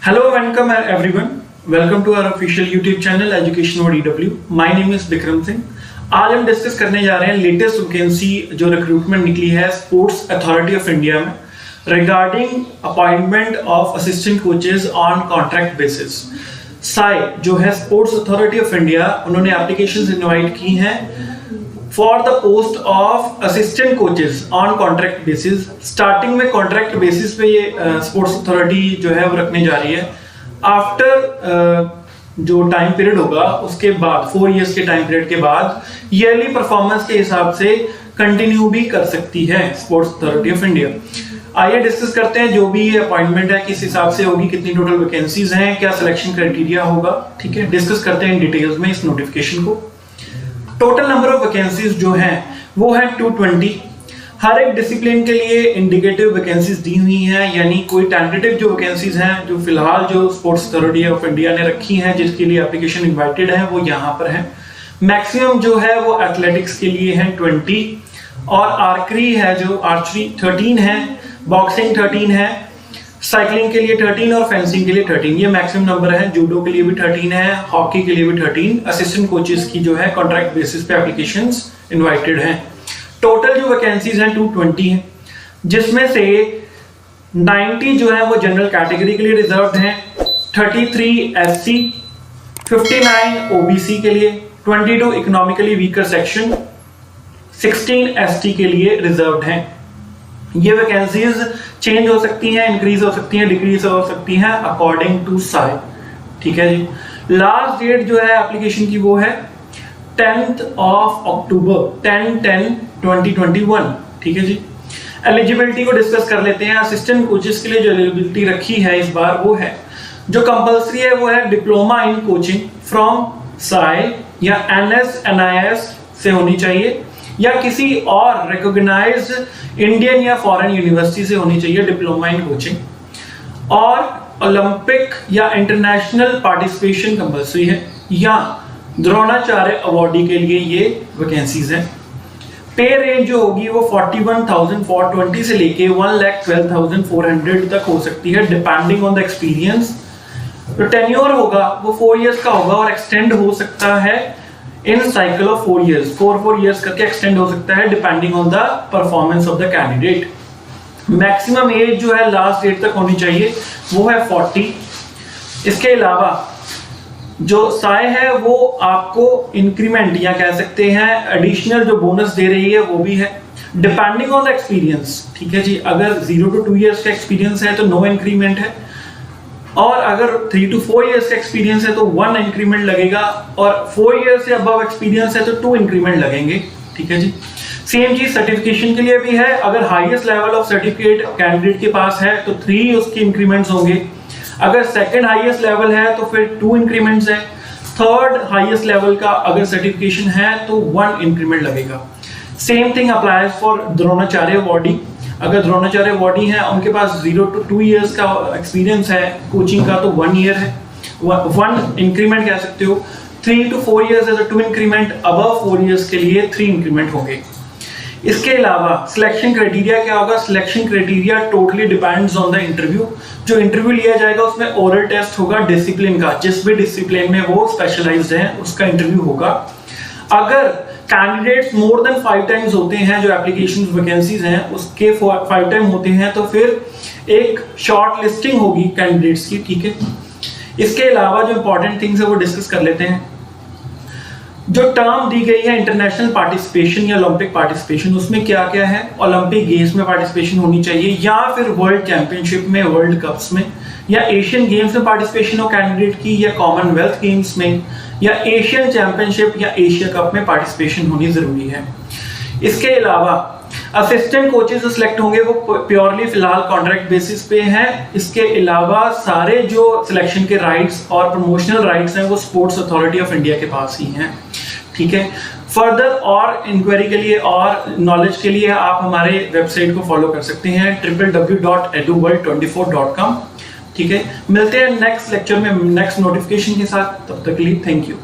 Hello, welcome everyone. Welcome to our official YouTube channel Education for EW. My name is Vikram Singh. आज हम discuss करने जा रहे हैं लेटेस्ट वैकेंसी जो रिक्रूटमेंट निकली है स्पोर्ट्स अथॉरिटी ऑफ इंडिया में regarding appointment of assistant coaches on contract basis. Sai जो है स्पोर्ट्स अथॉरिटी ऑफ इंडिया, उन्होंने एप्लीकेशंस इनवाइट की हैं for the post of assistant coaches on contract basis. Starting में कॉन्ट्रैक्ट बेसिस पे ये स्पोर्ट्स अथॉरिटी जो है वो रखने जा रही है। आफ्टर जो टाइम पीरियड होगा उसके बाद 4 इयर्स के टाइम पीरियड के बाद ईयरली परफॉर्मेंस के हिसाब से कंटिन्यू भी कर सकती है स्पोर्ट्स अथॉरिटी ऑफ इंडिया। आइए डिस्कस करते हैं जो भी ये अपॉइंटमेंट है किस हिसाब से होगी, कितनी टोटल वैकेंसीज हैं, क्या सिलेक्शन क्राइटेरिया होगा। ठीक है, डिस्कस करते हैं इन डिटेल्स में इस नोटिफिकेशन को। टोटल नंबर ऑफ वैकेंसीज जो हैं वो है 220। हर एक डिसिप्लिन के लिए इंडिकेटिव वैकेंसीज दी हुई हैं, यानी कोई टेंटेटिव जो वैकेंसीज हैं जो फिलहाल जो स्पोर्ट्स अथॉरिटी ऑफ इंडिया ने रखी हैं जिसके लिए एप्लीकेशन इनवाइटेड है वो यहाँ पर है। मैक्सिमम जो है वो एथलेटिक्स के लिए है 20 और आर्चरी है जो आर्चरी 13 है, बॉक्सिंग 13 है, साइकिलिंग के लिए 13 और फेंसिंग के लिए 13। ये मैक्सिमम नंबर है। जूडो के लिए भी 13 है, हॉकी के लिए भी 13। असिस्टेंट कोचेस की जो है कॉन्ट्रैक्ट बेसिस पे एप्लीकेशंस इनवाइटेड हैं। टोटल जो वैकेंसीज हैं 220 हैं, जिसमें से 90 जो है वो जनरल कैटेगरी के लिए रिजर्व्ड हैं, 33 एससी, 59 ओबीसी के लिए, 22 इकोनॉमिकली वीकर सेक्शन, 16 एसटी के लिए रिजर्व्ड हैं। ये वैकेंसीज चेंज हो सकती हैं, इंक्रीज हो सकती हैं, डिक्रीज हो सकती हैं अकॉर्डिंग टू साई। ठीक है जी। लास्ट डेट जो है एप्लीकेशन की वो है 10th of October 10/10/2021। ठीक है जी। एलिजिबिलिटी को डिस्कस कर लेते हैं। असिस्टेंट कोचेस के लिए जो एलिजिबिलिटी रखी है इस बार वो है, जो कंपलसरी है वो है diploma in coaching from Sai या NS/NIS से होनी चाहिए या किसी और रिकॉग्नाइज्ड इंडियन या फॉरेन यूनिवर्सिटी से होनी चाहिए डिप्लोमा इन कोचिंग, और ओलंपिक या इंटरनेशनल पार्टिसिपेशन कंपलसरी है, या द्रोणाचार्य अवार्डी के लिए ये वैकेंसीज हैं। पे रेंज जो होगी वो 41,420 से लेके 1,12,400 तक हो सकती है डिपेंडिंग ऑन द एक्सपीरियंस। तो टेन्योर होगा वो 4 इयर्स का होगा और एक्सटेंड हो सकता है in cycle of 4 years, 4 years करके एक्सटेंड हो सकता है depending on the performance of the candidate. Maximum age जो है लास्ट डेट तक होनी चाहिए वो है 40। इसके अलावा जो साई है वो आपको इंक्रीमेंट या कह सकते हैं एडिशनल जो बोनस दे रही है वो भी है डिपेंडिंग ऑन द एक्सपीरियंस। ठीक है जी। अगर 0 to 2 इयर्स का एक्सपीरियंस है तो नो इंक्रीमेंट है, और अगर 3 to 4 इयर्स का एक्सपीरियंस है तो 1 इंक्रीमेंट लगेगा, और 4 इयर्स से अबव एक्सपीरियंस है तो 2 इंक्रीमेंट लगेंगे। ठीक है जी। सेम चीज सर्टिफिकेशन के लिए भी है। अगर highest level of certificate candidate के पास है तो 3 उसके इंक्रीमेंट्स होंगे। अगर सेकंड हाईएस्ट लेवल है तो फिर 2 इंक्रीमेंट्स है। थर्ड हाईएस्ट लेवल का अगर सर्टिफिकेशन है तो 1 इंक्रीमेंट लगेगा। Same thing applies for Dronacharya awardee. अगर द्रोणाचार्य अवार्डी है उनके पास 0 to 2 इयर्स का एक्सपीरियंस है कोचिंग का तो 1 ईयर है, 1 इंक्रीमेंट कह सकते हो। 3 to 4 इयर्स है तो 2 इंक्रीमेंट, अबव 4 इयर्स के लिए 3 इंक्रीमेंट होंगे। इसके अलावा सिलेक्शन क्राइटेरिया क्या होगा? Selection criteria totally depends on the interview. जो इंटरव्यू लिया जाएगा उसमें ओरल टेस्ट होगा डिसिप्लिन का, जिस भी डिसिप्लिन में वो स्पेशलाइज्ड है उसका इंटरव्यू होगा। अगर कैंडिडेट्स मोर देन 5 टाइम्स होते हैं, जो एप्लीकेशन वैकेंसीज हैं उसके 5 टाइम होते हैं, तो फिर एक शॉर्ट लिस्टिंग होगी कैंडिडेट्स की। ठीक है। इसके अलावा जो इंपॉर्टेंट थिंग्स है वो डिस्कस कर लेते हैं। जो टर्म दी गई है इंटरनेशनल पार्टिसिपेशन या ओलंपिक पार्टिसिपेशन, उसमें क्या क्या है? ओलंपिक गेम्स में पार्टिसिपेशन होनी चाहिए, या फिर वर्ल्ड चैंपियनशिप में, वर्ल्ड कप्स में, या एशियन गेम्स में पार्टिसिपेशन हो कैंडिडेट की, या कॉमनवेल्थ गेम्स में, या एशियन चैंपियनशिप या एशिया कप में पार्टिसिपेशन होनी जरूरी है। इसके अलावा असिस्टेंट कोचेस जो सिलेक्ट होंगे वो प्योरली फिलहाल कॉन्ट्रैक्ट बेसिस पे हैं। इसके अलावा सारे जो सिलेक्शन के राइट्स और प्रमोशनल राइट्स हैं वो स्पोर्ट्स अथॉरिटी ऑफ इंडिया के पास ही हैं। ठीक है। फर्दर और इंक्वायरी के लिए और नॉलेज के लिए आप हमारे वेबसाइट को फॉलो कर सकते हैं www.eduworld24.com। ठीक है। मिलते हैं नेक्स्ट लेक्चर में नेक्स्ट नोटिफिकेशन के साथ। तब तक के लिए थैंक यू।